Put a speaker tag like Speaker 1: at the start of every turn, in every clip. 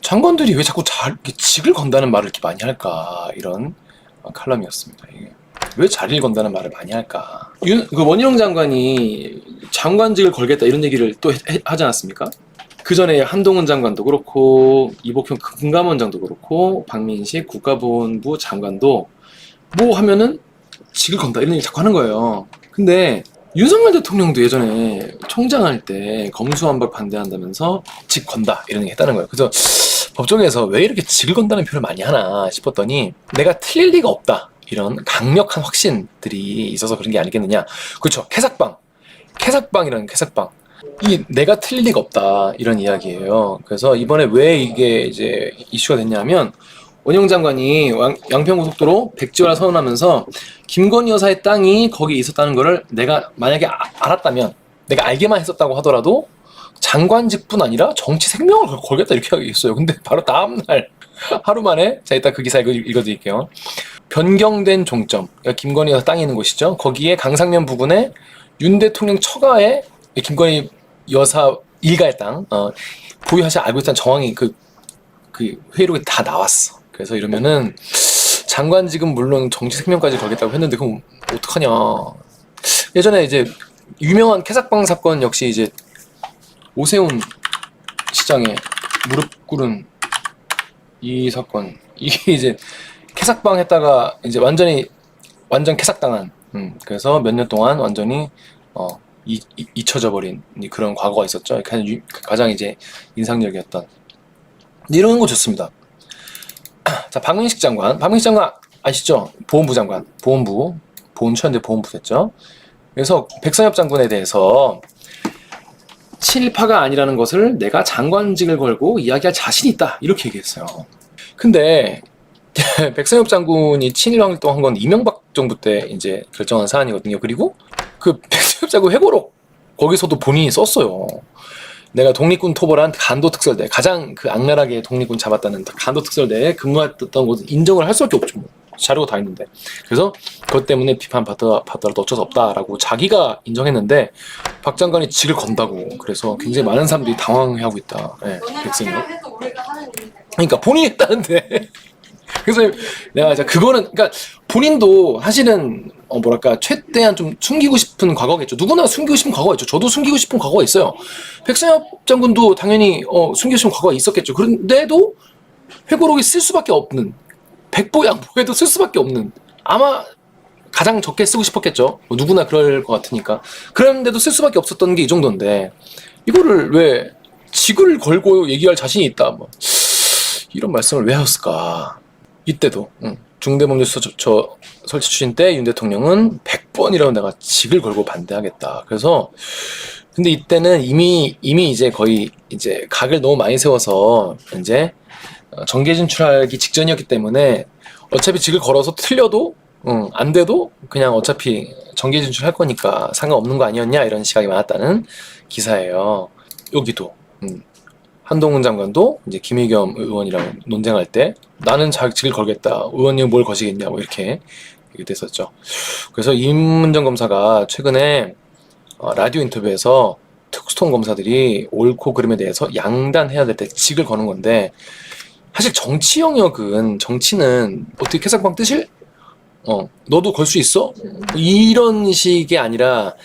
Speaker 1: 장관들이 왜 자꾸 이렇게 직을 건다는 말을 이렇게 많이 할까, 이런 칼럼이었습니다. 이게. 왜 자리를 건다는 말을 많이 할까. 그 원희룡 장관이 장관직을 걸겠다 이런 얘기를 또 하지 않았습니까? 그 전에 한동훈 장관도 그렇고 이복형 금감원장도 그렇고 박민식 국가보훈부 장관도 뭐 하면은 직을 건다 이런 얘기 자꾸 하는 거예요. 근데 윤석열 대통령도 예전에 총장 할 때 검수완박 반대한다면서 직 건다 이런 얘기 했다는 거예요. 그래서 법정에서 왜 이렇게 직을 건다는 표현을 많이 하나 싶었더니 내가 틀릴 리가 없다 이런 강력한 확신들이 있어서 그런 게 아니겠느냐. 그렇죠. 캐삭방이라는 캐삭방. 이 내가 틀릴 리가 없다 이런 이야기예요. 그래서 이번에 왜 이게 이제 이슈가 됐냐면 원희룡 장관이 양평고속도로 백지화를 선언하면서 김건희 여사의 땅이 거기 있었다는 거를 내가 만약에 알았다면, 내가 알게만 했었다고 하더라도 장관직뿐 아니라 정치 생명을 걸겠다 이렇게 하겠어요. 근데 바로 다음날 하루 만에, 자 이따 그 기사 읽어드릴게요. 변경된 종점, 그러니까 김건희 여사 땅이 있는 곳이죠. 거기에 강상면 부근에 윤 대통령 처가에 김건희 여사 일가의 땅 보유하시 알고 있다는 정황이 그 회의록에 다 나왔어. 그래서 이러면은 장관직은 물론 정치 생명까지 걸겠다고 했는데 그럼 어떡하냐. 예전에 이제 유명한 캐삭방 사건 역시 이제 오세훈 시장의 무릎 꿇은 이 사건, 이게 이제 캐삭방 했다가 이제 완전 캐삭당한 그래서 몇 년 동안 완전히 잊혀져 버린 그런 과거가 있었죠. 가장 이제 인상적이었던 이런 거 좋습니다. 자, 박민식 장관 아시죠? 보훈부 장관, 보훈처연대 보훈부 됐죠. 그래서 백선엽 장군에 대해서 친일파가 아니라는 것을 내가 장관직을 걸고 이야기할 자신이 있다 이렇게 얘기했어요. 근데 백선엽 장군이 친일 활동한 건 이명박 정부 때 이제 결정한 사안이거든요. 그리고 그 백선엽 장군 회고록 거기서도 본인이 썼어요. 내가 독립군 토벌한 간도특설대, 가장 그 악랄하게 독립군 잡았다는 간도특설대에 근무했던 곳은 인정을 할 수밖에 없죠. 뭐. 자료가 다 있는데. 그래서 그것 때문에 비판받더라도 어쩔 수 없다라고 자기가 인정했는데 박 장관이 직을 건다고. 그래서 굉장히 많은 사람들이 당황해하고 있다. 네, 백승이요. 그러니까 본인이 했다는데. 그래서 내가 이제 그거는, 그러니까 본인도 사실은 뭐랄까 최대한 좀 숨기고 싶은 과거겠죠. 누구나 숨기고 싶은 과거가 있죠. 저도 숨기고 싶은 과거가 있어요. 백선엽 장군도 당연히 숨기고 싶은 과거가 있었겠죠. 그런데도 회고록에 쓸 수밖에 없는, 백보양보에도 쓸 수밖에 없는, 아마 가장 적게 쓰고 싶었겠죠. 뭐 누구나 그럴 것 같으니까. 그런데도 쓸 수밖에 없었던 게 이 정도인데 이거를 왜 직을 걸고 얘기할 자신이 있다 뭐 이런 말씀을 왜 하셨을까. 이때도 중대범죄수사 설치 추진 때 윤 대통령은 100번이라고 내가 직을 걸고 반대하겠다. 그래서 근데 이때는 이미 이제 거의 이제 각을 너무 많이 세워서 이제 정계 진출하기 직전이었기 때문에 어차피 직을 걸어서 틀려도 안 돼도 그냥 어차피 정계 진출할 거니까 상관없는 거 아니었냐 이런 시각이 많았다는 기사예요. 여기도 한동훈 장관도 이제 김의겸 의원이랑 논쟁할 때 나는 직을 걸겠다. 의원님 뭘 거시겠냐 뭐 이렇게 됐었죠. 그래서 임문정 검사가 최근에 라디오 인터뷰에서 특수통 검사들이 옳고 그름에 대해서 양단해야 될 때 직을 거는 건데 사실 정치 영역은 정치는 어떻게 캐삭방 뜨실? 너도 걸 수 있어? 이런 식이 아니라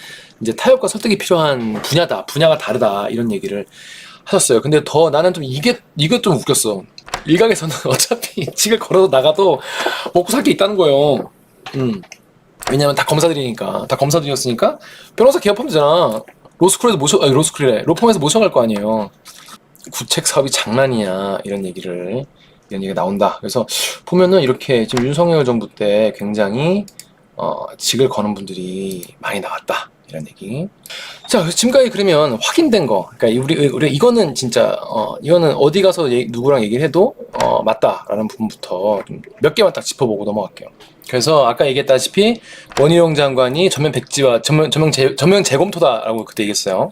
Speaker 1: 이제 타협과 설득이 필요한 분야가 다르다 이런 얘기를 하셨어요. 근데 더 나는 좀 이게 좀 웃겼어. 일각에서는 어차피 직을 걸어서 나가도 먹고 살 게 있다는 거예요. 왜냐면 다 검사들이니까. 다 검사들이었으니까 변호사 개업하면 되잖아. 로펌에서 모셔갈 거 아니에요. 구책 사업이 장난이냐 이런 얘기가 나온다. 그래서 보면은 이렇게 지금 윤석열 정부 때 굉장히 직을 거는 분들이 많이 나왔다 이런 얘기. 자, 지금까지 그러면 확인된 거, 그러니까 우리 이거는 진짜 이거는 어디 가서 누구랑 얘기를 해도 맞다라는 부분부터 좀 몇 개만 딱 짚어보고 넘어갈게요. 그래서 아까 얘기했다시피 원희룡 장관이 전면 백지화, 전면 재검토다라고 그때 얘기했어요.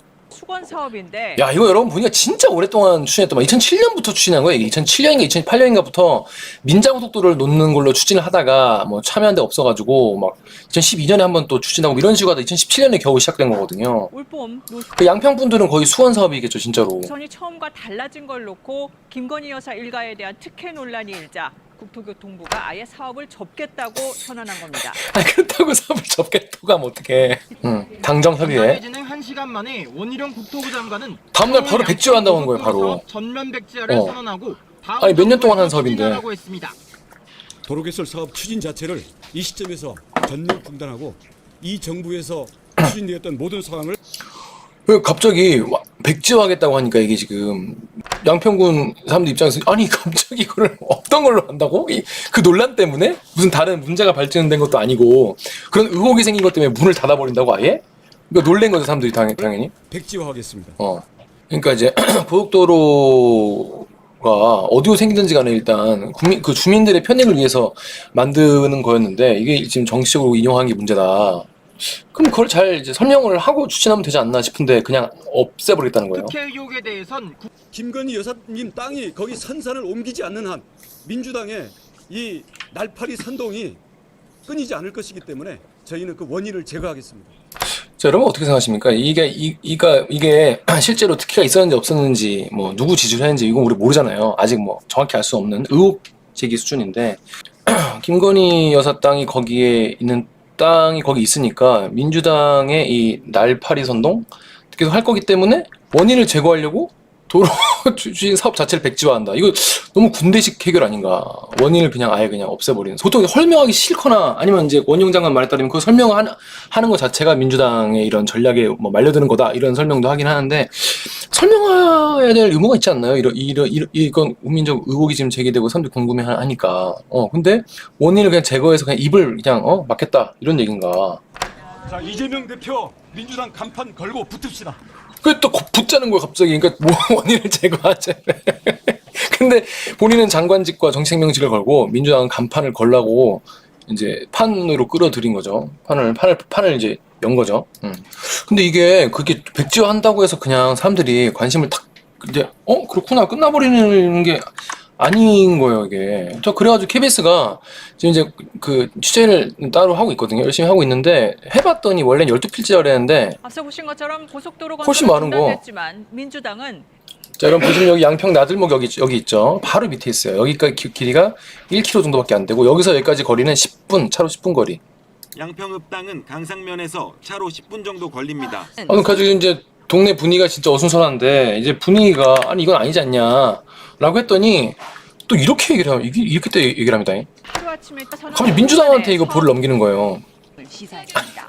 Speaker 2: 번 사업인데.
Speaker 1: 야, 이거 여러분 보니까 진짜 오랫동안 추진했던, 막 2007년부터 추진한 거예요. 2007년인가 2008년인가부터 민자고속도로를 놓는 걸로 추진을 하다가 뭐 참여한 데 없어가지고 막 2012년에 한번 또 추진하고 이런 식으로 하다 2017년에 겨우 시작된 거거든요.
Speaker 2: 올봄
Speaker 1: 그 양평분들은 거의 수원 사업이겠죠, 진짜로.
Speaker 2: 노선이 처음과 달라진 걸 놓고 김건희 여사 일가에 대한 특혜 논란이 일자 국토교통부가 아예 사업을 접겠다고 선언한 겁니다.
Speaker 1: 아, 그렇다고 사업을 접겠다고 하면 어떡해. 당정 협의회.
Speaker 3: 진행 1시간 만에 원희룡 국토부 장관은
Speaker 1: 다음날 바로 백지화한다고 한 거예요, 바로.
Speaker 3: 전면 백지화를 선언하고
Speaker 1: 아니, 몇년 동안 한 사업인데.
Speaker 3: 했습니다.
Speaker 4: 도로 개설 사업 추진 자체를 이 시점에서 전면 중단하고 이 정부에서 추진되었던 모든 사항을
Speaker 1: 왜 갑자기 백지화하겠다고 하니까 이게 지금 양평군 사람들 입장에서 아니 갑자기 이거를 없던 걸로 한다고? 그 논란 때문에? 무슨 다른 문제가 발전된 것도 아니고 그런 의혹이 생긴 것 때문에 문을 닫아버린다고 아예? 그러니까 놀란 거죠 사람들이 당연히.
Speaker 4: 백지화하겠습니다.
Speaker 1: 그러니까 이제 고속도로가 어디로 생기든지 간에 일단 그 주민들의 편익을 위해서 만드는 거였는데 이게 지금 정치적으로 인용한 게 문제다. 그럼 그걸 잘 이제 설명을 하고 추진하면 되지 않나 싶은데 그냥 없애버리겠다는 거예요.
Speaker 3: 특혜 의혹에 대해선
Speaker 4: 김건희 여사님 땅이 거기 산산을 옮기지 않는 한 민주당의 이 날파리 선동이 끊이지 않을 것이기 때문에 저희는 그 원인을 제거하겠습니다.
Speaker 1: 자, 여러분 어떻게 생각하십니까? 이게 실제로 특혜가 있었는지 없었는지 뭐 누구 지지했는지 이건 우리 모르잖아요. 아직 뭐 정확히 알 수 없는 의혹 제기 수준인데 김건희 여사 땅이 거기에 있는 땅이 거기 있으니까 민주당의 이 날파리 선동 계속 할 거기 때문에 원인을 제거하려고 도로 추진 사업 자체를 백지화한다. 이거 너무 군대식 해결 아닌가? 원인을 그냥 아예 그냥 없애버리는. 보통 설명하기 싫거나 아니면 이제 원희룡 장관 말에 따르면 그 설명하는 것 자체가 민주당의 이런 전략에 뭐 말려드는 거다 이런 설명도 하긴 하는데 설명해야 될 의무가 있지 않나요? 이건 국민적 의혹이 지금 제기되고 사람들이 궁금해하니까. 근데 원인을 그냥 제거해서 그냥 입을 그냥 막겠다 이런 얘기인가?
Speaker 4: 자, 이재명 대표 민주당 간판 걸고 붙읍시다.
Speaker 1: 그게 또 붙자는 거야 갑자기. 그러니까 뭐 원인을 제거하자. 근데 본인은 장관직과 정치생명직을 걸고 민주당은 간판을 걸라고 이제 판으로 끌어들인 거죠. 판을 이제 연 거죠. 근데 이게 그게 백지화한다고 해서 그냥 사람들이 관심을 탁 이제 그렇구나 끝나버리는 게 아닌 거예요 이게. 저 그래가지고 KBS가 지금 이제 그 취재를 따로 하고 있거든요. 열심히 하고 있는데 해봤더니 원래는 12필지라 그랬는데
Speaker 2: 앞서 보신 것처럼 고속도로
Speaker 1: 훨씬
Speaker 2: 건설은
Speaker 1: 많은 거.
Speaker 2: 중단됐지만 민주당은
Speaker 1: 자, 여러분 보시면 여기 양평 나들목 여기 있죠. 바로 밑에 있어요. 여기까지 길이가 1km 정도밖에 안 되고 여기서 여기까지 거리는 10분, 차로 10분 거리.
Speaker 5: 양평읍당은 강상면에서 차로 10분 정도 걸립니다.
Speaker 1: 그래가지고 이제 동네 분위기가 진짜 어수선한데 이제 분위기가 아니 이건 아니지 않냐 라고 했더니 또 이렇게 얘기를 하면 이렇게 또 얘기를 합니다.
Speaker 2: 하루아침에
Speaker 1: 갑자기 민주당한테 이거 볼을 넘기는 거예요.
Speaker 2: 시사했습니다.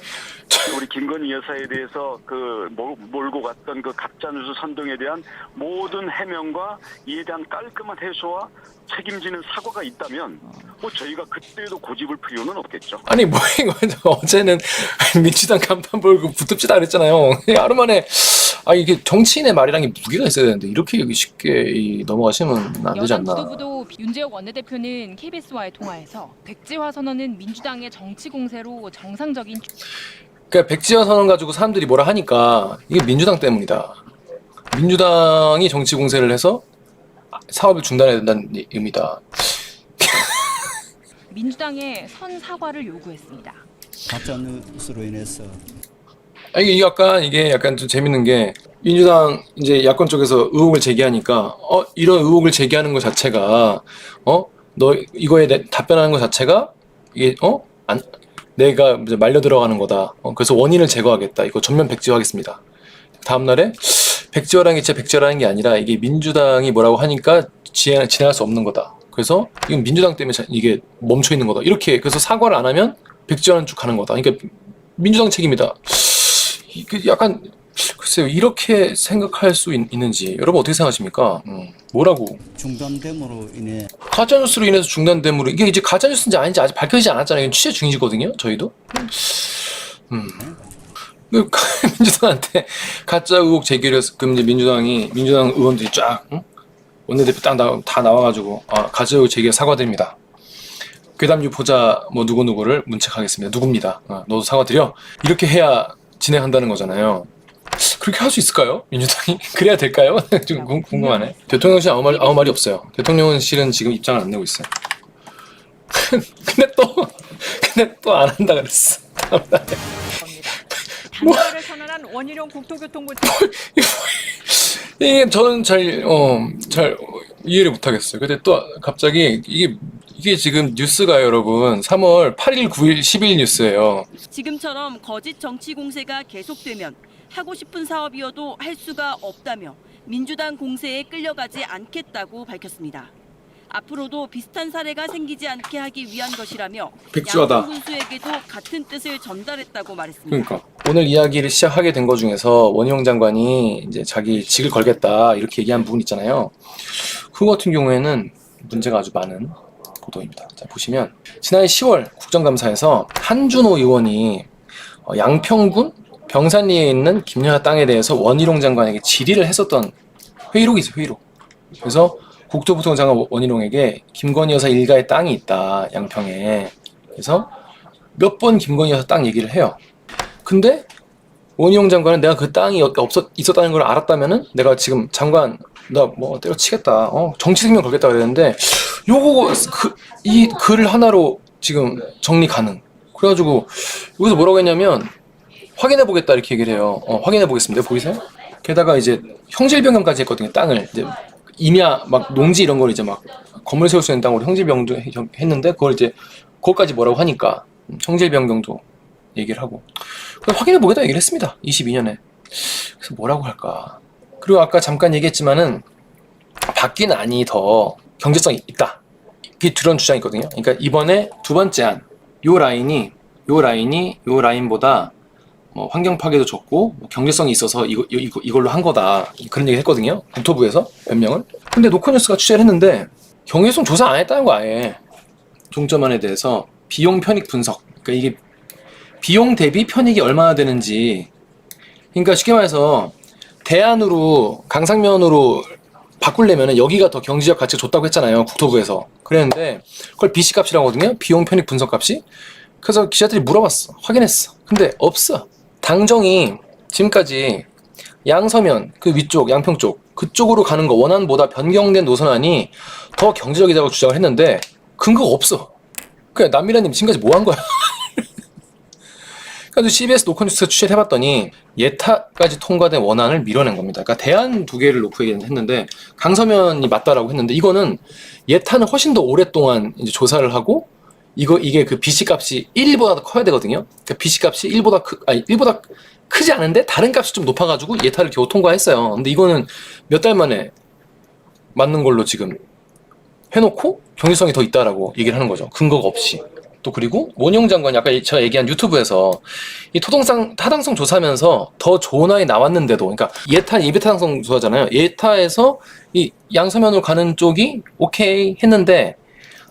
Speaker 6: 우리 김건희 여사에 대해서 그 몰고 갔던 그 가짜뉴스 선동에 대한 모든 해명과 이에 대한 깔끔한 해소와 책임지는 사과가 있다면 뭐 저희가 그때도 고집을 필요는 없겠죠.
Speaker 1: 아니 뭐 이거 어제는 민주당 간판 볼고 붙읍시다 그랬잖아요. 하루 만에 이게 정치인의 말이란 게 무게가 있어야 되는데 이렇게 쉽게 넘어가시면 안 되지
Speaker 7: 여당
Speaker 1: 않나.
Speaker 7: 지도부도 윤재욱 원내대표는 KBS와의 통화에서 백지화 선언은 민주당의 정치 공세로 정상적인
Speaker 1: 그러니까 백지화 선언 가지고 사람들이 뭐라 하니까 이게 민주당 때문이다. 민주당이 정치 공세를 해서 사업을 중단해야 된다는 의미다.
Speaker 7: 민주당의 선 사과를 요구했습니다.
Speaker 8: 가짜 뉴스로 인해서
Speaker 1: 이게 약간 좀 재밌는 게 민주당 이제 야권 쪽에서 의혹을 제기하니까 이런 의혹을 제기하는 것 자체가 너 이거에 답변하는 것 자체가 이게 내가 이제 말려 들어가는 거다. 그래서 원인을 제거하겠다. 이거 전면 백지화하겠습니다. 다음 날에 백지화라는 게 진짜 백지화라는 게 아니라 이게 민주당이 뭐라고 하니까 진행할 수 없는 거다. 그래서 이건 민주당 때문에 이게 멈춰 있는 거다. 이렇게 그래서 사과를 안 하면 백지화는 쭉 가는 거다. 그러니까 민주당 책임이다. 이게 약간 글쎄요 이렇게 생각할 수 있는지 여러분 어떻게 생각하십니까? 뭐라고?
Speaker 8: 중단됨으로 인해
Speaker 1: 가짜뉴스로 인해서 중단됨으로 이게 이제 가짜뉴스인지 아닌지 아직 밝혀지지 않았잖아요. 이건 취재 중이거든요. 저희도. 민주당한테 가짜 의혹 제기를 해서 그럼 이제 민주당 의원들이 쫙 원내대표 다 나와가지고 가짜 의혹 제기에 사과드립니다. 괴담 유포자 뭐 누구를 문책하겠습니다. 누굽니다. 너도 사과드려. 이렇게 해야 진행한다는 거잖아요. 그렇게 할 수 있을까요? 민주당이? 그래야 될까요? 좀 궁금하네. 대통령실 아무 말이 없어요. 대통령실은 지금 입장을 안 내고 있어요. 근데 또 안 한다 그랬어.
Speaker 2: 겁니다. 단결을 선언한 원희룡 국토교통부
Speaker 1: 이게 저는 잘 이해를 못하겠어요. 근데 또 갑자기 이게 지금 뉴스가요, 여러분. 3월 8일, 9일, 10일 뉴스예요.
Speaker 9: 지금처럼 거짓 정치 공세가 계속되면 하고 싶은 사업이어도 할 수가 없다며 민주당 공세에 끌려가지 않겠다고 밝혔습니다. 앞으로도 비슷한 사례가 생기지 않게 하기 위한 것이라며
Speaker 1: 백주하다.
Speaker 9: 양승 군수에게도 같은 뜻을 전달했다고 말했습니다.
Speaker 1: 그러니까 오늘 이야기를 시작하게 된 것 중에서 원희룡 장관이 이제 자기 직을 걸겠다 이렇게 얘기한 부분 있잖아요. 그거 같은 경우에는 문제가 아주 많은 보도입니다. 자, 보시면 지난해 10월 국정감사에서 한준호 의원이 양평군 병산리에 있는 김여사 땅에 대해서 원희룡 장관에게 질의를 했었던 회의록이 있어요. 회의록. 그래서 국토부통 장관 원희룡에게 김건희 여사 일가의 땅이 있다, 양평에. 그래서 몇 번 김건희 여사 땅 얘기를 해요. 근데 원희룡 장관은 내가 그 땅이 있었다는 걸 알았다면은 내가 지금 장관 나 뭐 때려치겠다, 정치 생명 걸겠다 그랬는데 이 글을 하나로 지금 정리 가능. 그래가지고 여기서 뭐라고 했냐면 확인해 보겠다 이렇게 얘기를 해요. 확인해 보겠습니다. 보이세요? 게다가 이제 형질변경까지 했거든요. 땅을 이제 임야 막 농지 이런 걸 이제 막 건물 세울 수 있는 땅으로 형질변경 했는데 그걸 이제 그것까지 뭐라고 하니까 형질변경도 얘기를 하고 확인해 보겠다 얘기를 했습니다. 22년에. 그래서 뭐라고 할까? 그리고 아까 잠깐 얘기했지만은 바뀐 안이 더 경제성이 있다. 이게 그런 주장이 있거든요. 그러니까 이번에 두 번째 안, 요 라인보다 뭐 환경 파괴도 적고 뭐 경제성이 있어서 이걸로 한 거다. 그런 얘기 했거든요. 국토부에서 몇 명을. 근데 노컷뉴스가 취재를 했는데 경제성 조사 안 했다는 거 아예. 종점안에 대해서 비용 편익 분석. 그러니까 이게 비용 대비 편익이 얼마나 되는지. 그러니까 쉽게 말해서 대안으로 강상면으로 바꾸려면 여기가 더 경제적 가치가 좋다고 했잖아요. 국토부에서. 그랬는데 그걸 BC값이라고 하거든요. 비용 편익 분석값이. 그래서 기자들이 물어봤어. 확인했어. 근데 없어. 당정이 지금까지 양서면 그 위쪽 양평 쪽 그쪽으로 가는 거 원안보다 변경된 노선안이 더 경제적이라고 주장을 했는데 근거가 없어. 그냥 남미라님 지금까지 뭐 한 거야? 그래서 CBS 노컷뉴스가 취재를 해봤더니 예타까지 통과된 원안을 밀어낸 겁니다. 그러니까 대안 두 개를 놓고 얘기했는데 강서면이 맞다라고 했는데 이거는 예타는 훨씬 더 오랫동안 이제 조사를 하고 이게 그 BC 값이 1보다 커야 되거든요. 그러니까 BC 값이 1보다 크지 않은데 다른 값이 좀 높아가지고 예타를 겨우 통과했어요. 근데 이거는 몇 달 만에 맞는 걸로 지금 해놓고 경제성이 더 있다라고 얘기를 하는 거죠. 근거가 없이. 또 그리고 원희룡 장관이 아까 제가 얘기한 유튜브에서 이 타당성 조사하면서 더 좋은 안이 나왔는데도, 그러니까 예타 예비 타당성 조사잖아요. 예타에서 이 양서면으로 가는 쪽이 오케이 했는데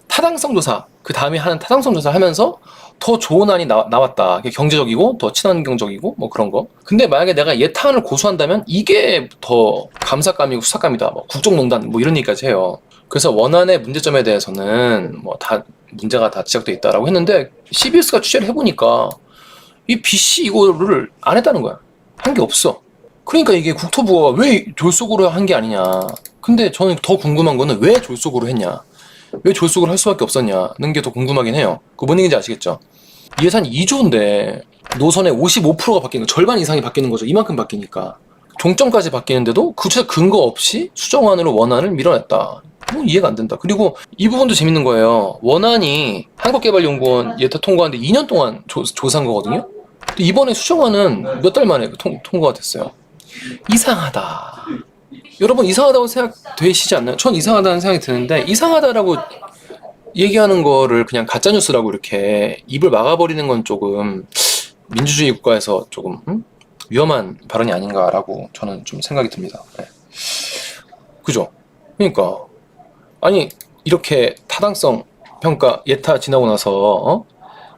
Speaker 1: 타당성 조사, 그 다음에 하는 타당성 조사 하면서 더 좋은 안이 나왔다. 경제적이고 더 친환경적이고 뭐 그런 거. 근데 만약에 내가 예타안을 고수한다면 이게 더 감사감이고 수사감이다. 뭐 국정농단 뭐 이런 얘기까지 해요. 그래서 원안의 문제점에 대해서는 뭐 다 문제가 다 지적돼 있다라고 했는데 CBS가 취재를 해보니까 이 BC 이거를 안 했다는 거야. 한 게 없어. 그러니까 이게 국토부가 왜 졸속으로 한 게 아니냐. 근데 저는 더 궁금한 거는 왜 졸속으로 했냐. 왜 졸속으로 할 수밖에 없었냐는 게 더 궁금하긴 해요. 그거 뭔 얘기인지 아시겠죠? 예산이 2조인데 노선의 55%가 바뀌는 거, 절반 이상이 바뀌는 거죠. 이만큼 바뀌니까. 종점까지 바뀌는데도 구체적 근거 없이 수정안으로 원안을 밀어냈다. 뭐 이해가 안 된다. 그리고 이 부분도 재밌는 거예요. 원안이 한국개발연구원 예타 통과하는데 2년 동안 조사한 거거든요. 근데 이번에 수정안은 몇 달 만에 통과가 됐어요. 이상하다. 여러분 이상하다고 생각되시지 않나요? 전 이상하다는 생각이 드는데 이상하다라고 얘기하는 거를 그냥 가짜뉴스라고 이렇게 입을 막아버리는 건 조금 민주주의 국가에서 조금 위험한 발언이 아닌가라고 저는 좀 생각이 듭니다. 네. 그죠? 그러니까 아니 이렇게 타당성 평가 예타 지나고 나서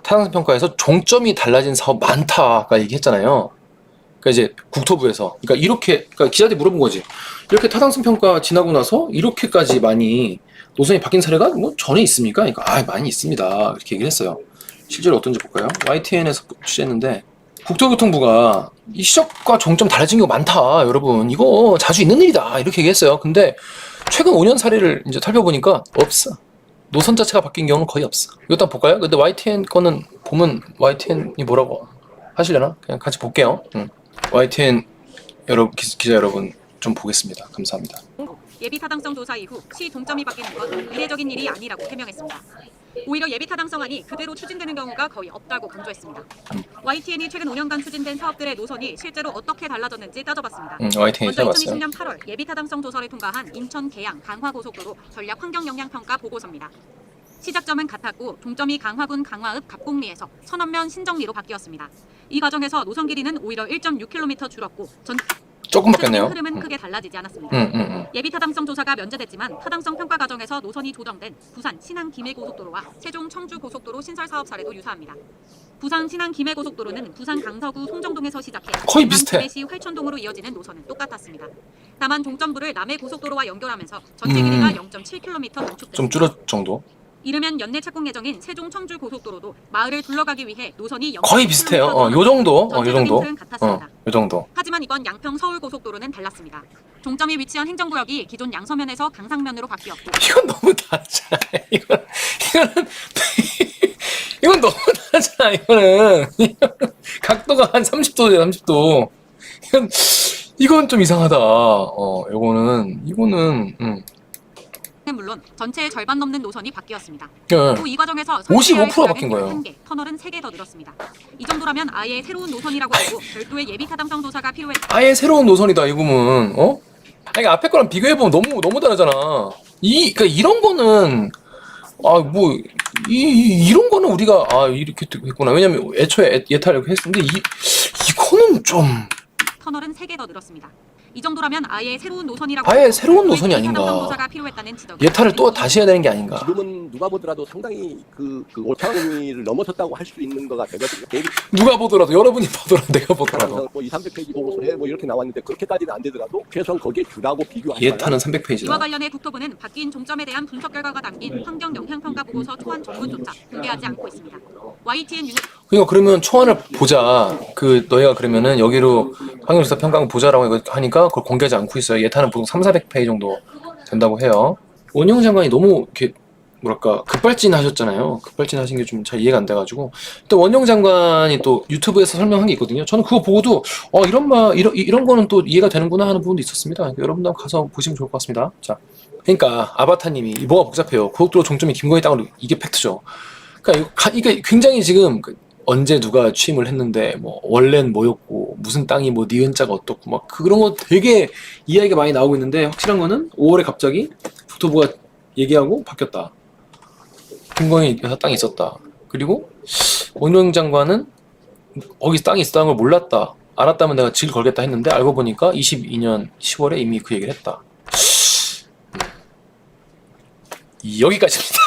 Speaker 1: 타당성 평가에서 종점이 달라진 사업 많다 아까 얘기했잖아요. 그러니까 이제 국토부에서 그러니까 기자들이 물어본 거지. 이렇게 타당성 평가 지나고 나서 이렇게까지 많이 노선이 바뀐 사례가 뭐 전에 있습니까? 그러니까 많이 있습니다. 이렇게 얘기를 했어요. 실제로 어떤지 볼까요? YTN에서 취재했는데 국토교통부가 이 시적과 종점 달라진 게 많다, 여러분. 이거 자주 있는 일이다. 이렇게 얘기했어요. 근데 최근 5년 사례를 이제 살펴보니까 없어. 노선 자체가 바뀐 경우는 거의 없어. 이것도 한번 볼까요? 근데 YTN 거는 보면 YTN이 뭐라고 하시려나? 그냥 같이 볼게요. YTN 기자 여러분 좀 보겠습니다. 감사합니다.
Speaker 10: 예비 타당성 조사 이후 시 동점이 바뀌는 건 이례적인 일이 아니라고 해명했습니다. 오히려 예비 타당성안이 그대로 추진되는 경우가 거의 없다고 강조했습니다. YTN이 최근 5년간 추진된 사업들의 노선이 실제로 어떻게 달라졌는지 따져봤습니다.
Speaker 1: YTN이
Speaker 10: 먼저
Speaker 1: 따져봤어요.
Speaker 10: 2020년 8월 예비 타당성 조사를 통과한 인천 계양 강화고속도로 전략 환경 영향 평가 보고서입니다. 시작점은 같았고 동점이 강화군 강화읍 갑곡리에서 천원면 신정리로 바뀌었습니다. 이 과정에서 노선 길이는 오히려 1.6km 줄었고
Speaker 1: 조금 바뀌었네요.
Speaker 10: 흐름은 크게 달라지지 않았습니다. 예비 타당성 조사가 면제됐지만 타당성 평가 과정에서 노선이 조정된 부산 신안 김해고속도로와 세종 청주 고속도로 신설 사업 사례도 유사합니다. 부산 신안 김해고속도로는 부산 강서구 송정동에서 시작해
Speaker 1: 거의 비슷해.
Speaker 10: 구례시 활천동으로 이어지는 노선은 똑같았습니다. 다만 동점부를 남해 고속도로와 연결하면서 전체 길이가 0.7km 농축됐습니다.
Speaker 1: 좀 줄었 정도.
Speaker 10: 이르면 연내 착공 예정인 세종 청주 고속도로도 마을을 둘러가기 위해 노선이
Speaker 1: 거의 비슷해요. 요 정도. 요
Speaker 10: 전체적인
Speaker 1: 정도.
Speaker 10: 틀은 같았습니다.
Speaker 1: 요 정도.
Speaker 10: 하지만 이번 양평 서울 고속도로는 달랐습니다. 종점이 위치한 행정구역이 기존 양서면에서 강상면으로 바뀌었고
Speaker 1: 이건 너무 다르잖아. 이거는 이건 너무 다르잖아. 이거는 각도가 한 30도예요. 30도. 이건 좀 이상하다. 이거는
Speaker 10: 물론 전체의 절반 넘는 노선이 바뀌었습니다.
Speaker 1: 예.
Speaker 10: 또 이 과정에서
Speaker 1: 55% 가 바뀐 거예요.
Speaker 10: 1개, 터널은 3개 더 늘었습니다. 이 정도라면 아예 새로운 노선이라고 하고 별도의 예비 타당성 조사가 필요했다.
Speaker 1: 아예 새로운 노선이다. 이거면 아니 앞에 거랑 비교해 보면 너무 다르잖아. 그러니까 이런 거는 이런 거는 우리가 이렇게 했구나. 왜냐면 애초에 예타려고 했는데 이거는 좀
Speaker 10: 터널은 3개 더 늘었습니다. 이 정도라면 아예 새로운 노선이라고
Speaker 1: 아예
Speaker 10: 하고
Speaker 1: 새로운 노선이
Speaker 10: 예비 타당성
Speaker 1: 아닌가.
Speaker 10: 조사가 필요했다는 지적이
Speaker 1: 예타를 또 다시 해야 되는 게 아닌가.
Speaker 11: 지금은 누가 보더라도 상당히 그 5차 의미를 넘어섰다고 할 수 있는 거가 되거든요.
Speaker 1: 누가 보더라도 여러분이 보더라도 내가 보더라도
Speaker 11: 뭐 2, 300페이지 보고서에 뭐 이렇게 나왔는데 그렇게까지는 안 되더라도 최소한 거기에 주라고 비교하는
Speaker 1: 예타는
Speaker 10: 이와
Speaker 1: 300페이지다.
Speaker 10: 관련해 국토부는 바뀐 종점에 대한 분석 결과가 담긴 환경 영향 평가 보고서 초안 전문조차 공개하지 않고 있습니다. YTN 뉴스
Speaker 1: 그러니까 그러면 초안을 보자. 너희가 그러면은 여기로 환경조사 평가를 보자라고 하니까 그걸 공개하지 않고 있어요. 예타는 보통 300~400페이지 정도 된다고 해요. 원영 장관이 너무 이렇게 뭐랄까 급발진하셨잖아요. 급발진하신 게 좀 잘 이해가 안 돼가지고 또 원영 장관이 또 유튜브에서 설명한 게 있거든요. 저는 그거 보고도 이런 거는 또 이해가 되는구나 하는 부분도 있었습니다. 그러니까 여러분도 한번 가서 보시면 좋을 것 같습니다. 자, 그러니까 아바타님이 뭐가 복잡해요. 고속도로 종점이 김건희 땅으로 이게 팩트죠. 그러니까 이게 굉장히 지금 언제 누가 취임을 했는데 뭐 원래는 뭐였고 무슨 땅이 뭐 니은자가 어떻고 막 그런 거 되게 이야기가 많이 나오고 있는데 확실한 거는 5월에 갑자기 국토부가 얘기하고 바뀌었다. 김건희 여사 땅이 있었다. 그리고 원영 장관은 거기 땅이 있었다는 걸 몰랐다. 알았다면 내가 질 걸겠다 했는데 알고 보니까 22년 10월에 이미 그 얘기를 했다. 여기까지입니다.